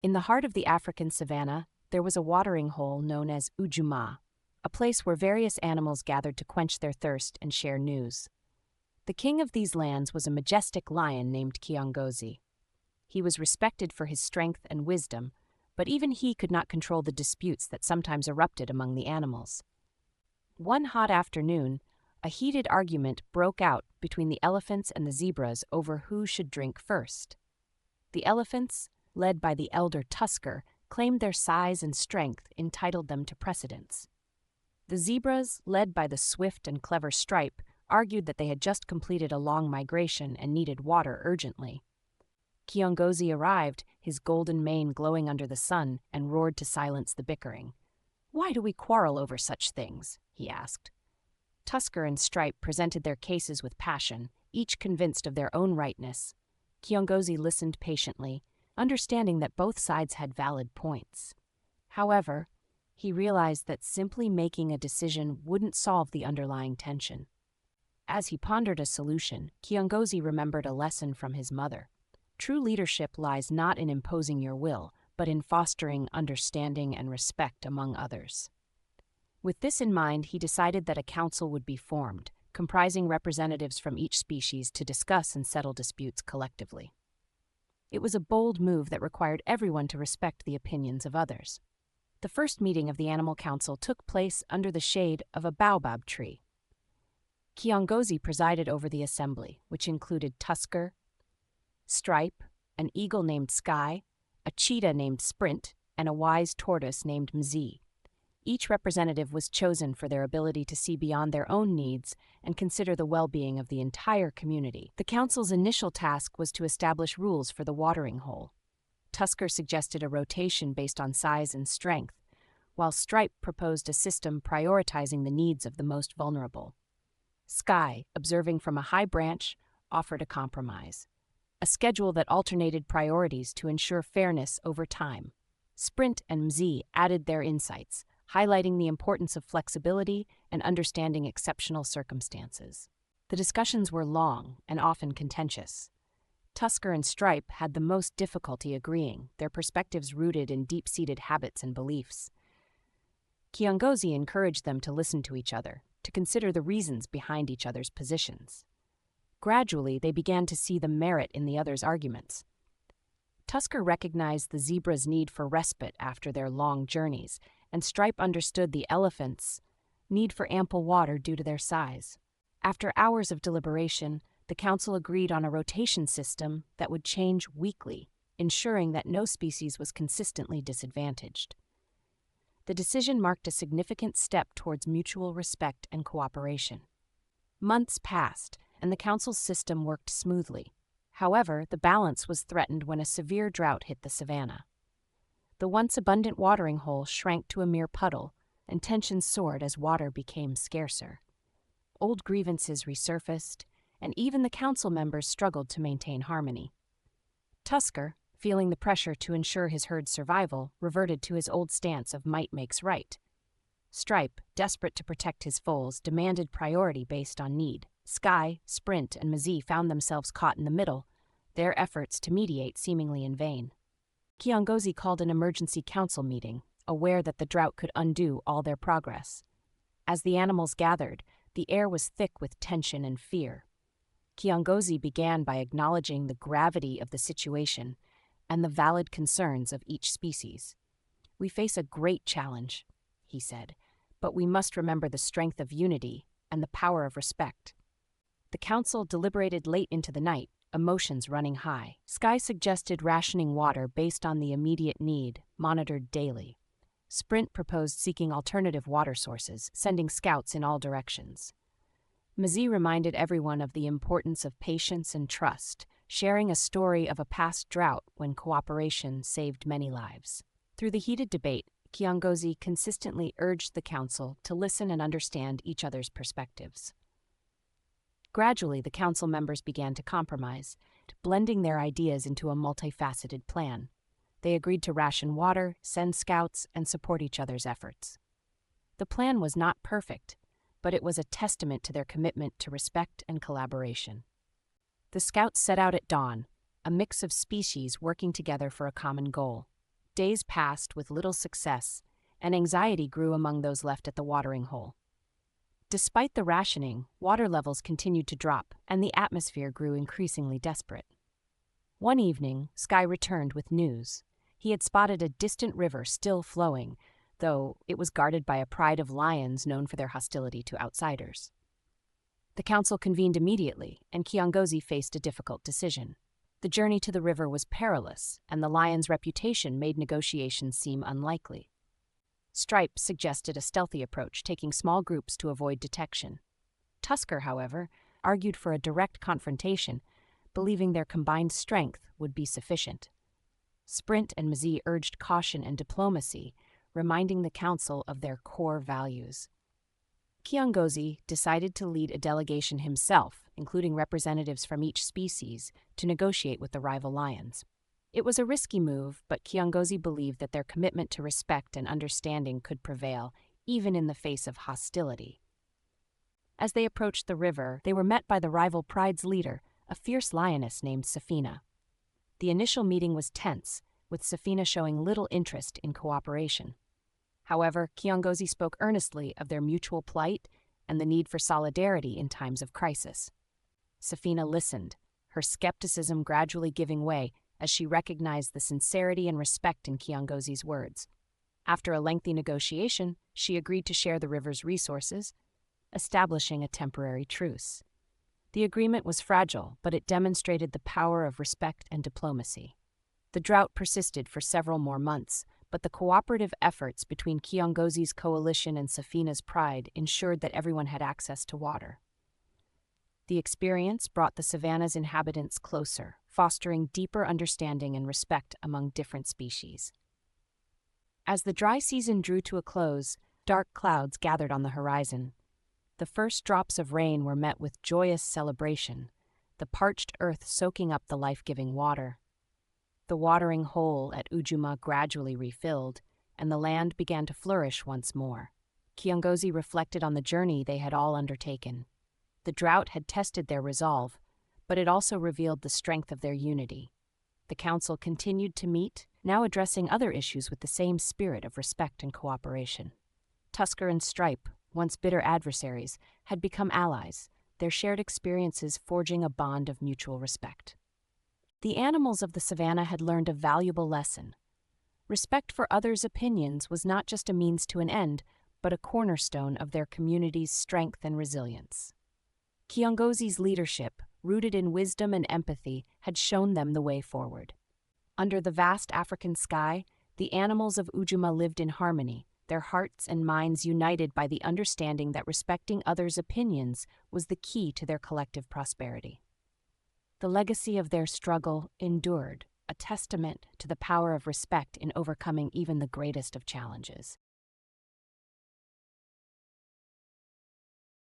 In the heart of the African savannah, there was a watering hole known as Ujumaa, a place where various animals gathered to quench their thirst and share news. The king of these lands was a majestic lion named Kiongozi. He was respected for his strength and wisdom, but even he could not control the disputes that sometimes erupted among the animals. One hot afternoon, a heated argument broke out between the elephants and the zebras over who should drink first. The elephants, led by the elder Tusker, claimed their size and strength entitled them to precedence. The zebras, led by the swift and clever Stripe, argued that they had just completed a long migration and needed water urgently. Kiongozi arrived, his golden mane glowing under the sun, and roared to silence the bickering. "Why do we quarrel over such things?" he asked. Tusker and Stripe presented their cases with passion, each convinced of their own rightness. Kiongozi listened patiently, understanding that both sides had valid points. However, he realized that simply making a decision wouldn't solve the underlying tension. As he pondered a solution, Kiongozi remembered a lesson from his mother. True leadership lies not in imposing your will, but in fostering understanding and respect among others. With this in mind, he decided that a council would be formed, comprising representatives from each species to discuss and settle disputes collectively. It was a bold move that required everyone to respect the opinions of others. The first meeting of the Animal Council took place under the shade of a baobab tree. Kiongozi presided over the assembly, which included Tusker, Stripe, an eagle named Sky, a cheetah named Sprint, and a wise tortoise named Mzee. Each representative was chosen for their ability to see beyond their own needs and consider the well-being of the entire community. The council's initial task was to establish rules for the watering hole. Tusker suggested a rotation based on size and strength, while Stripe proposed a system prioritizing the needs of the most vulnerable. Sky, observing from a high branch, offered a compromise, a schedule that alternated priorities to ensure fairness over time. Sprint and Mzee added their insights, highlighting the importance of flexibility and understanding exceptional circumstances. The discussions were long and often contentious. Tusker and Stripe had the most difficulty agreeing, their perspectives rooted in deep-seated habits and beliefs. Kiongozi encouraged them to listen to each other, to consider the reasons behind each other's positions. Gradually, they began to see the merit in the other's arguments. Tusker recognized the zebra's need for respite after their long journeys, and Stripe understood the elephants' need for ample water due to their size. After hours of deliberation, the council agreed on a rotation system that would change weekly, ensuring that no species was consistently disadvantaged. The decision marked a significant step towards mutual respect and cooperation. Months passed, and the council's system worked smoothly. However, the balance was threatened when a severe drought hit the savannah. The once abundant watering hole shrank to a mere puddle, and tensions soared as water became scarcer. Old grievances resurfaced, and even the council members struggled to maintain harmony. Tusker, feeling the pressure to ensure his herd's survival, reverted to his old stance of might makes right. Stripe, desperate to protect his foals, demanded priority based on need. Sky, Sprint, and Mzee found themselves caught in the middle, their efforts to mediate seemingly in vain. Kiongozi called an emergency council meeting, aware that the drought could undo all their progress. As the animals gathered, the air was thick with tension and fear. Kiongozi began by acknowledging the gravity of the situation and the valid concerns of each species. "We face a great challenge," he said, "but we must remember the strength of unity and the power of respect." The council deliberated late into the night, emotions running high. Sky suggested rationing water based on the immediate need, monitored daily. Sprint proposed seeking alternative water sources, sending scouts in all directions. Mzee reminded everyone of the importance of patience and trust, sharing a story of a past drought when cooperation saved many lives. Through the heated debate, Kiongozi consistently urged the council to listen and understand each other's perspectives. Gradually, the council members began to compromise, blending their ideas into a multifaceted plan. They agreed to ration water, send scouts, and support each other's efforts. The plan was not perfect, but it was a testament to their commitment to respect and collaboration. The scouts set out at dawn, a mix of species working together for a common goal. Days passed with little success, and anxiety grew among those left at the watering hole. Despite the rationing, water levels continued to drop, and the atmosphere grew increasingly desperate. One evening, Sky returned with news. He had spotted a distant river still flowing, though it was guarded by a pride of lions known for their hostility to outsiders. The council convened immediately, and Kiongozi faced a difficult decision. The journey to the river was perilous, and the lion's reputation made negotiations seem unlikely. Stripe suggested a stealthy approach, taking small groups to avoid detection. Tusker, however, argued for a direct confrontation, believing their combined strength would be sufficient. Sprint and Mzee urged caution and diplomacy, reminding the council of their core values. Kiongozi decided to lead a delegation himself, including representatives from each species, to negotiate with the rival lions. It was a risky move, but Kiongozi believed that their commitment to respect and understanding could prevail, even in the face of hostility. As they approached the river, they were met by the rival pride's leader, a fierce lioness named Savannah. The initial meeting was tense, with Savannah showing little interest in cooperation. However, Kiongozi spoke earnestly of their mutual plight and the need for solidarity in times of crisis. Savannah listened, her skepticism gradually giving way as she recognized the sincerity and respect in Kiongozi's words. After a lengthy negotiation, she agreed to share the river's resources, establishing a temporary truce. The agreement was fragile, but it demonstrated the power of respect and diplomacy. The drought persisted for several more months, but the cooperative efforts between Kiongozi's coalition and Savannah's pride ensured that everyone had access to water. The experience brought the savannah's inhabitants closer, fostering deeper understanding and respect among different species. As the dry season drew to a close, dark clouds gathered on the horizon. The first drops of rain were met with joyous celebration, the parched earth soaking up the life-giving water. The watering hole at Ujumaa gradually refilled, and the land began to flourish once more. Kiongozi reflected on the journey they had all undertaken. The drought had tested their resolve, but it also revealed the strength of their unity. The council continued to meet, now addressing other issues with the same spirit of respect and cooperation. Tusker and Stripe, once bitter adversaries, had become allies, their shared experiences forging a bond of mutual respect. The animals of the savannah had learned a valuable lesson. Respect for others' opinions was not just a means to an end, but a cornerstone of their community's strength and resilience. Kiongozi's leadership, rooted in wisdom and empathy, had shown them the way forward. Under the vast African sky, the animals of Ujumaa lived in harmony, their hearts and minds united by the understanding that respecting others' opinions was the key to their collective prosperity. The legacy of their struggle endured, a testament to the power of respect in overcoming even the greatest of challenges.